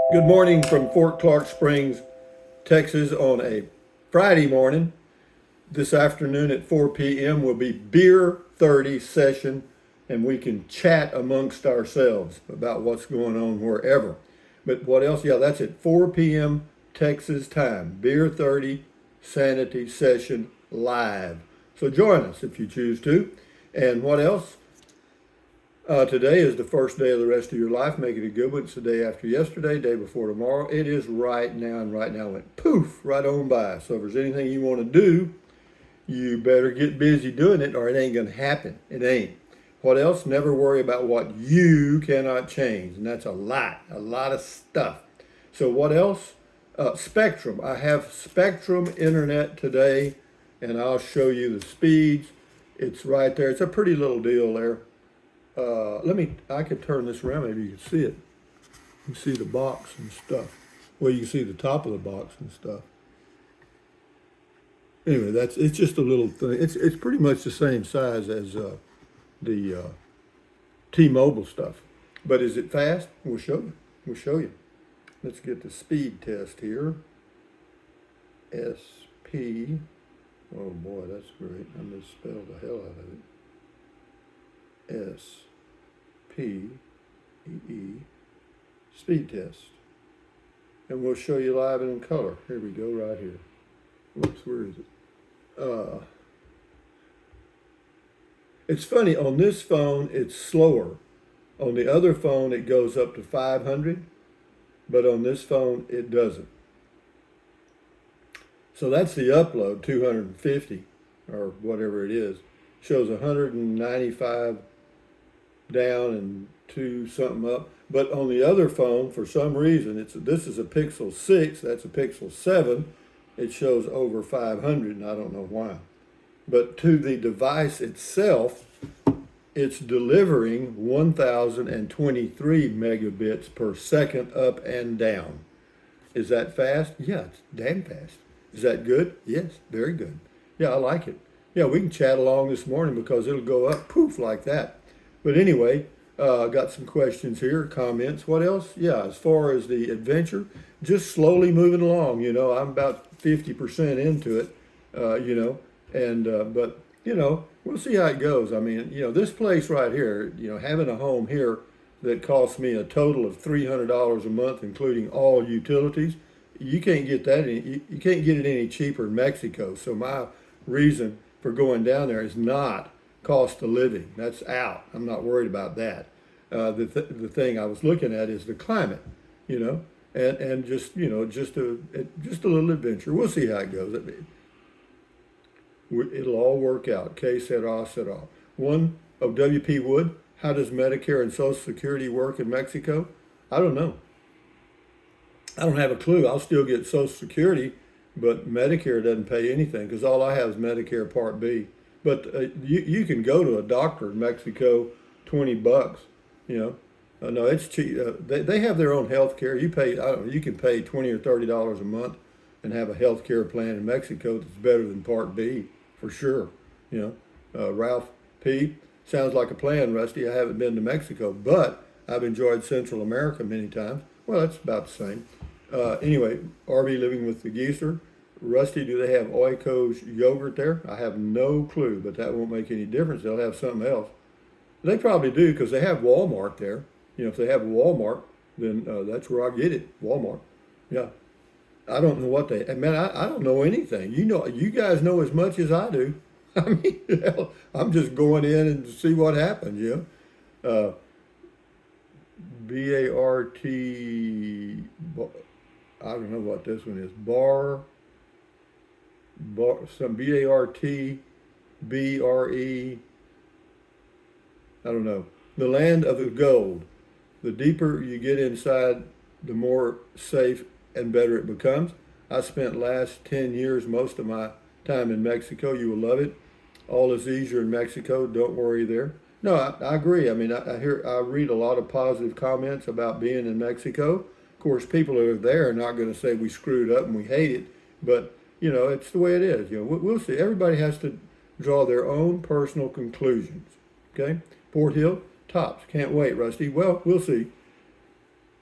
Good morning from Fort Clark Springs, Texas on a Friday morning. This afternoon at 4 p.m. will be Beer 30 session, and we can chat amongst ourselves about what's going on wherever. But what else? Yeah, that's at 4 p.m. Texas time. Beer 30 Sanity session live. So join us if you choose to. And what else? Today is the first day of the rest of your life. Make it a good one. It's the day after yesterday, day before tomorrow. It is right now, and right now went poof right on by. So if there's anything you want to do, you better get busy doing it or it ain't going to happen. It ain't. What else? Never worry about what you cannot change. And that's a lot of stuff. So what else? Spectrum. I have Spectrum Internet today, and I'll show you the speeds. It's right there. It's a pretty little deal there. I could turn this around, maybe you can see it. You can see the box and stuff. Well, you can see the top of the box and stuff. Anyway, it's just a little thing. It's pretty much the same size as the T-Mobile stuff. But is it fast? We'll show you. We'll show you. Let's get the speed test here. SP. Oh boy, that's great. I misspelled the hell out of it. SPEE speed test. And we'll show you live and in color. Here we go, right here. Whoops, where is it? It's funny, on this phone it's slower. On the other phone it goes up to 500, but on this phone it doesn't. So that's the upload, 250 or whatever it is. Shows 195 down and 2 something up. But on the other phone, for some reason, this is a Pixel 6, that's a Pixel 7. It shows over 500, and I don't know why. But to the device itself, it's delivering 1,023 megabits per second up and down. Is that fast? Yeah, it's damn fast. Is that good? Yes, very good. Yeah, I like it. Yeah, we can chat along this morning because it'll go up poof like that. But anyway, got some questions here, comments. What else? Yeah, as far as the adventure, just slowly moving along. I'm about 50% into it, but, we'll see how it goes. I mean, this place right here, having a home here that costs me a total of $300 a month, including all utilities, you can't get that, you can't get it any cheaper in Mexico. So my reason for going down there is not cost of living. That's out. I'm not worried about that. The thing I was looking at is the climate, and just just a little adventure. We'll see how it goes. It'll all work out. Que sera, sera. One of W.P. Wood. How does Medicare and Social Security work in Mexico? I don't know. I don't have a clue. I'll still get Social Security, but Medicare doesn't pay anything because all I have is Medicare Part B. But you can go to a doctor in Mexico, $20. No, it's cheap. They have their own health care. You pay. I don't know. You can pay $20 or $30 a month and have a health care plan in Mexico that's better than Part B for sure. Ralph P. Sounds like a plan, Rusty. I haven't been to Mexico, but I've enjoyed Central America many times. Well, that's about the same. Anyway, RV living with the geezer. Rusty, do they have Oikos yogurt there? I have no clue, but that won't make any difference. They'll have something else. They probably do because they have Walmart there. If they have Walmart, then that's where I get it. Walmart. Yeah. I don't know what man, I don't know anything. You guys know as much as I do. I mean, hell, I'm just going in and see what happens, BART, I don't know what this one is. Some BART, BRE, I don't know. The land of the gold. The deeper you get inside, the more safe and better it becomes. I spent last 10 years, most of my time in Mexico. You will love it. All is easier in Mexico. Don't worry there. No, I agree. I mean, I read a lot of positive comments about being in Mexico. Of course, people who are there are not going to say we screwed up and we hate it, but it's the way it is. We'll see. Everybody has to draw their own personal conclusions. Okay, Fort Hill tops. Can't wait, Rusty. Well, we'll see.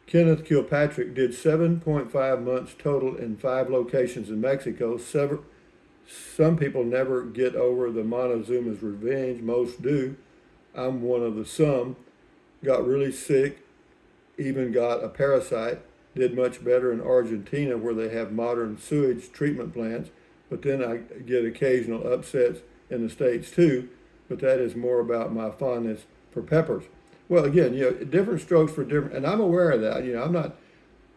Kenneth Kilpatrick did 7.5 months total in 5 locations in Mexico. Some people never get over the Montezuma's revenge. Most do. I'm one of the some. Got really sick, even got a parasite. Did much better in Argentina where they have modern sewage treatment plants. But then I get occasional upsets in the States too. But that is more about my fondness for peppers. Well, again, different strokes for different, and I'm aware of that.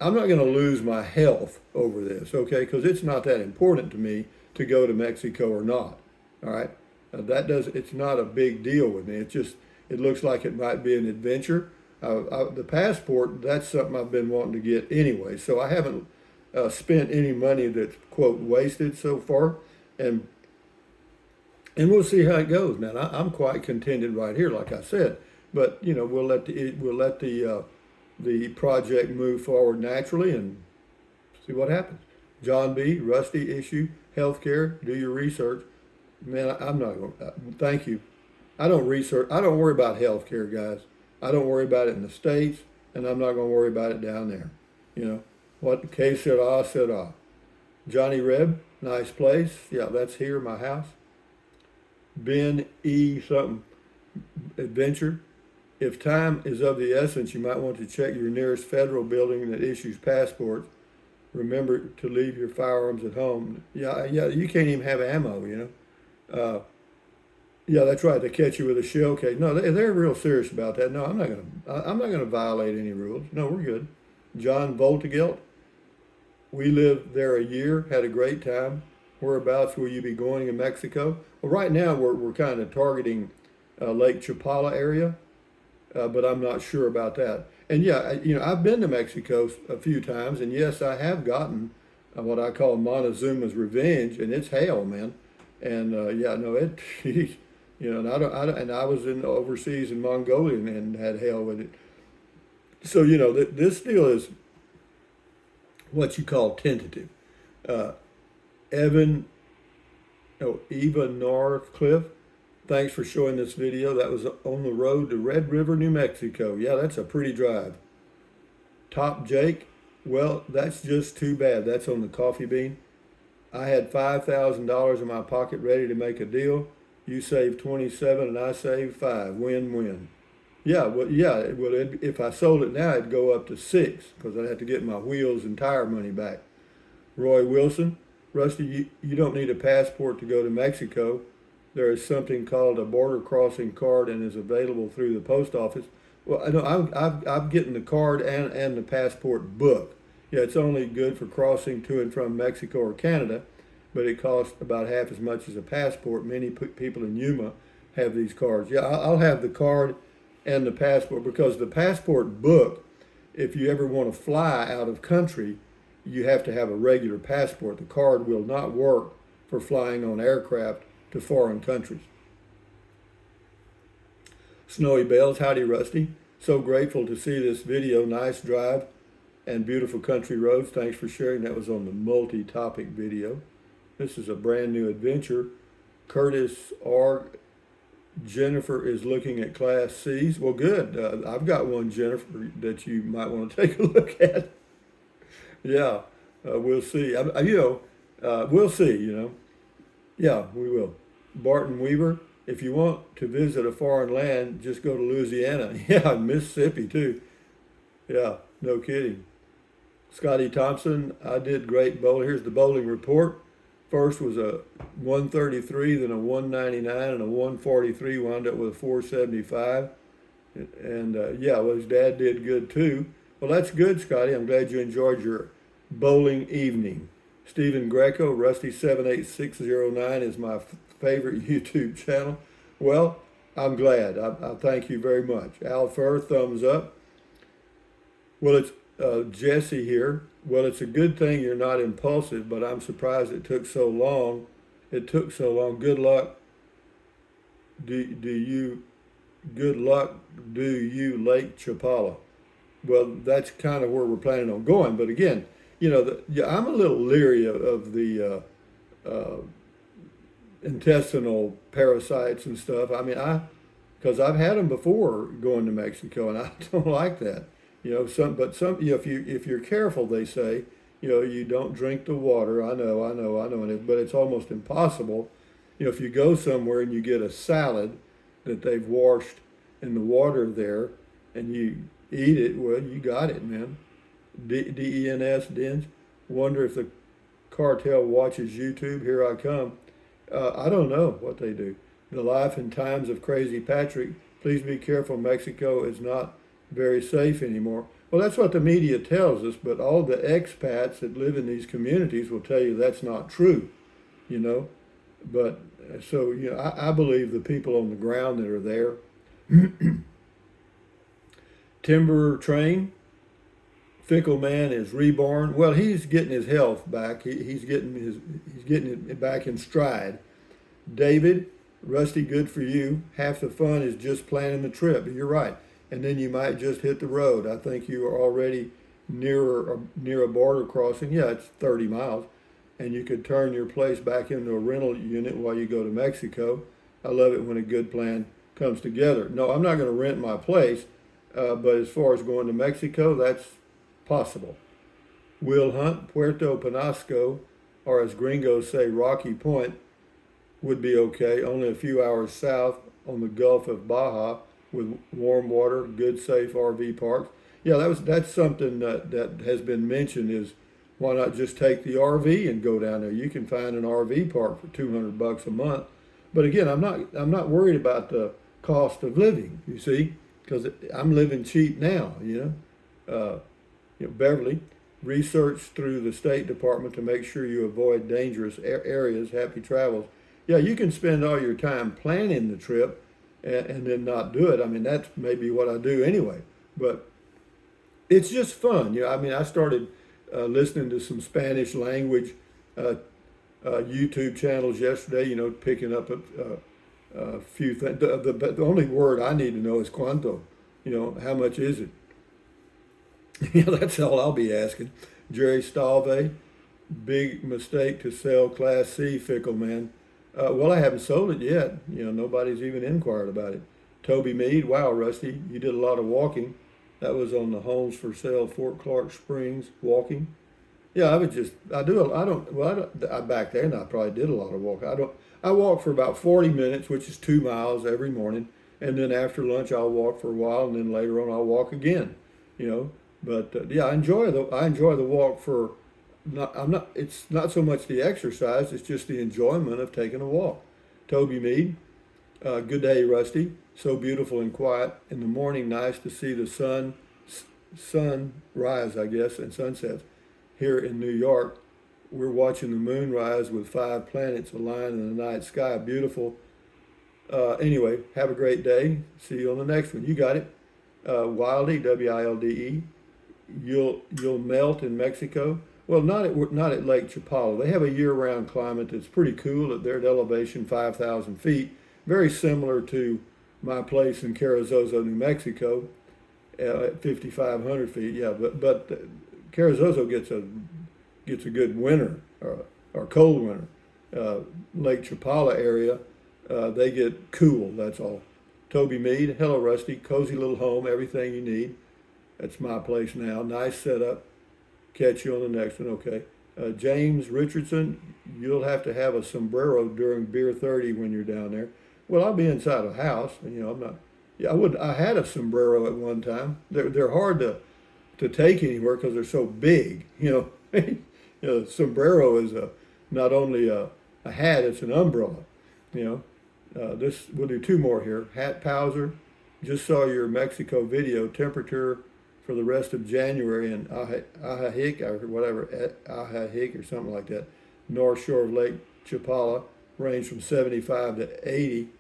I'm not going to lose my health over this, okay? Because it's not that important to me to go to Mexico or not. All right, it's not a big deal with me. It looks like it might be an adventure. The passport, that's something I've been wanting to get anyway. So I haven't spent any money that's quote wasted so far, and we'll see how it goes, man. I'm quite contented right here, like I said. But we'll let the project move forward naturally and see what happens. John B. Rusty issue, healthcare. Do your research, man. I'm not going. Thank you. I don't research. I don't worry about healthcare, guys. I don't worry about it in the States, and I'm not going to worry about it down there. What que sera, sera. Johnny Reb, nice place. Yeah, that's here, my house. Ben E. something adventure. If time is of the essence, you might want to check your nearest federal building that issues passports. Remember to leave your firearms at home. Yeah, you can't even have ammo, Yeah, that's right. They catch you with a shell case. No, they're real serious about that. No, I'm not gonna violate any rules. No, we're good. John Voltigelt, we lived there a year, had a great time. Whereabouts will you be going in Mexico? Well, right now we're kind of targeting Lake Chapala area. But I'm not sure about that. And yeah, I've been to Mexico a few times, and yes, I have gotten what I call Montezuma's revenge, and it's hell, man. And and and I was in overseas in Mongolia and had hell with it. So this deal is what you call tentative. Uh, Eva Northcliffe. Thanks for showing this video. That was on the road to Red River, New Mexico. Yeah, that's a pretty drive. Top Jake, well, that's just too bad. That's on the coffee bean. I had $5,000 in my pocket ready to make a deal. You saved 27 and I saved 5. Win-win. If I sold it now, it'd go up to 6 because I'd have to get my wheels and tire money back. Roy Wilson, Rusty, you don't need a passport to go to Mexico. There is something called a border crossing card and is available through the post office. Well, I know I'm getting the card and the passport book. Yeah, it's only good for crossing to and from Mexico or Canada, but it costs about half as much as a passport. Many people in Yuma have these cards. Yeah, I'll have the card and the passport because the passport book, if you ever want to fly out of country, you have to have a regular passport. The card will not work for flying on aircraft to foreign countries. Snowy Bells, howdy Rusty. So grateful to see this video. Nice drive and beautiful country roads. Thanks for sharing. That was on the multi-topic video. This is a brand new adventure. Curtis R. Jennifer is looking at Class Cs. Well, good. I've got one, Jennifer, that you might want to take a look at. Yeah, we'll see. We'll see, Yeah, we will. Barton Weaver, if you want to visit a foreign land, just go to Louisiana. Yeah, Mississippi too. Yeah, no kidding. Scotty Thompson, I did great bowling. Here's the bowling report. First was a 133, then a 199, and a 143. Wound up with a 475. And his dad did good too. Well, that's good, Scotty. I'm glad you enjoyed your bowling evening. Stephen Greco, Rusty78609 is my favorite YouTube channel. Well, I'm glad. I thank you very much. Al Fur, thumbs up. Well, it's Jesse here. Well, it's a good thing you're not impulsive, but I'm surprised it took so long. Good luck. Good luck, do you, Lake Chapala. Well, that's kind of where we're planning on going. But again, I'm a little leery of the intestinal parasites and stuff. I mean, because I've had them before going to Mexico, and I don't like that. If you're careful, they say, you don't drink the water. I know, but it's almost impossible. If you go somewhere and you get a salad that they've washed in the water there, and you eat it, well, you got it, man. DENS, DENS. Wonder if the cartel watches YouTube. Here I come. I don't know what they do. The life and times of Crazy Patrick. Please be careful. Mexico is not very safe anymore. Well, that's what the media tells us, but all the expats that live in these communities will tell you that's not true, you know. But so, I believe the people on the ground that are there. Timber Train, Fickle Man is reborn. Well, he's getting his health back. He's getting it back in stride. David, Rusty, good for you. Half the fun is just planning the trip. You're right. And then you might just hit the road. I think you are already near a border crossing. Yeah, it's 30 miles. And you could turn your place back into a rental unit while you go to Mexico. I love it when a good plan comes together. No, I'm not going to rent my place, but as far as going to Mexico, that's possible. Will Hunt, Puerto Penasco, or as gringos say, Rocky Point, would be okay. Only a few hours south on the Gulf of Baja with warm water, good safe RV parks. Yeah, that's something that has been mentioned is why not just take the RV and go down there? You can find an RV park for $200 a month. But again, I'm not worried about the cost of living, you see, because I'm living cheap now, Beverly, research through the State Department to make sure you avoid dangerous areas. Happy travels. Yeah, you can spend all your time planning the trip and then not do it. I mean, that's maybe what I do anyway. But it's just fun. I started listening to some Spanish language YouTube channels yesterday, picking up a few things. The only word I need to know is cuánto. How much is it? That's all I'll be asking. Jerry Stalve, big mistake to sell Class C, Fickle Man. Well, I haven't sold it yet. Nobody's even inquired about it. Toby Mead, wow, Rusty, you did a lot of walking. That was on the Homes for Sale, Fort Clark Springs, walking. Yeah, back then I probably did a lot of walking. I walk for about 40 minutes, which is 2 miles every morning. And then after lunch, I'll walk for a while, and then later on, I'll walk again, But I enjoy the walk for, it's not so much the exercise, it's just the enjoyment of taking a walk. Toby Mead, good day, Rusty. So beautiful and quiet. In the morning, nice to see the sun rise, I guess, and sunsets. Here in New York, we're watching the moon rise with 5 planets aligned in the night sky. Beautiful. Anyway, have a great day. See you on the next one. You got it. Wilde, Wilde. You'll melt in Mexico. Well, not at Lake Chapala. They have a year-round climate that's pretty cool. They're at elevation 5,000 feet, very similar to my place in Carrizozo, New Mexico, at 5,500 feet. Yeah, but Carrizozo gets a good winter or cold winter. Lake Chapala area, they get cool. That's all. Toby Mead, hello Rusty, cozy little home, everything you need. That's my place now. Nice setup. Catch you on the next one. Okay. James Richardson, you'll have to have a sombrero during Beer 30 when you're down there. Well, I'll be inside a house, and I'm not. Yeah, I had a sombrero at one time. They're hard to take anywhere because they're so big. Sombrero is not only a hat; it's an umbrella. We'll do 2 more here. Hat Powser, just saw your Mexico video. Temperature for the rest of January in Ajijic or whatever, Ajijic or something like that. North shore of Lake Chapala, range from 75 to 80.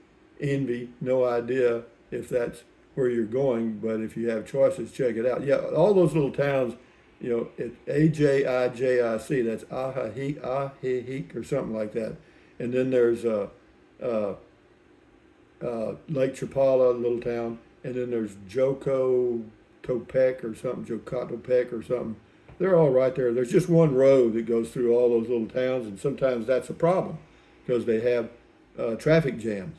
Envy, no idea if that's where you're going, but if you have choices, check it out. Yeah, all those little towns, it's Ajijic, that's Ajijic or something like that. And then there's Lake Chapala, little town, and then there's Jocotepec or something. They're all right there. There's just one road that goes through all those little towns, and sometimes that's a problem because they have traffic jams.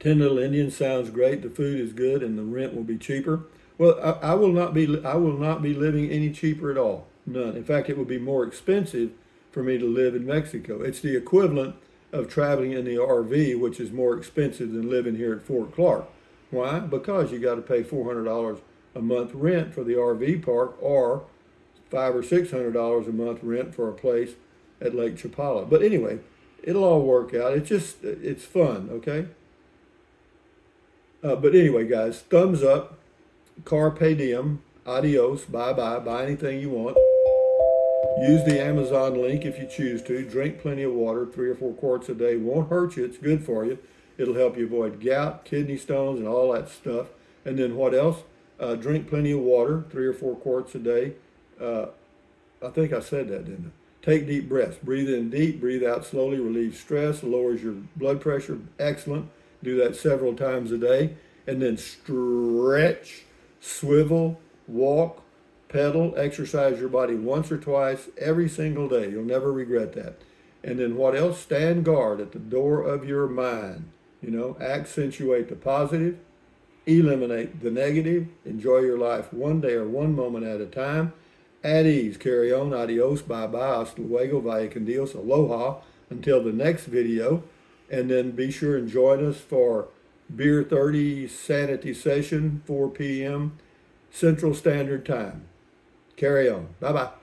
10 Little Indians sounds great. The food is good, and the rent will be cheaper. Well, I will not be. I will not be living any cheaper at all. None. In fact, it would be more expensive for me to live in Mexico. It's the equivalent of traveling in the RV, which is more expensive than living here at Fort Clark. Why? Because you got to pay $400 a month rent for the RV park, or $500 or $600 a month rent for a place at Lake Chapala. But anyway, it'll all work out. It's fun. Okay. But anyway, guys, thumbs up. Carpe diem, adios, bye bye, buy anything you want. Use the Amazon link if you choose to. Drink plenty of water, 3 or 4 quarts a day. Won't hurt you, it's good for you. It'll help you avoid gout, kidney stones, and all that stuff. And then what else? Drink plenty of water, 3 or 4 quarts a day. I think I said that, didn't I? Take deep breaths. Breathe in deep, breathe out slowly, relieves stress, lowers your blood pressure. Excellent. Do that several times a day. And then stretch. Swivel, walk, pedal, exercise your body once or twice every single day. You'll never regret that. And then what else? Stand guard at the door of your mind. Accentuate the positive, eliminate the negative, enjoy your life one day or one moment at a time. At ease, carry on, adios, bye-bye, hasta luego, vaya con Dios, aloha, until the next video. And then be sure and join us for Beer 30 Sanity Session, 4 p.m. Central Standard Time. Carry on. Bye-bye.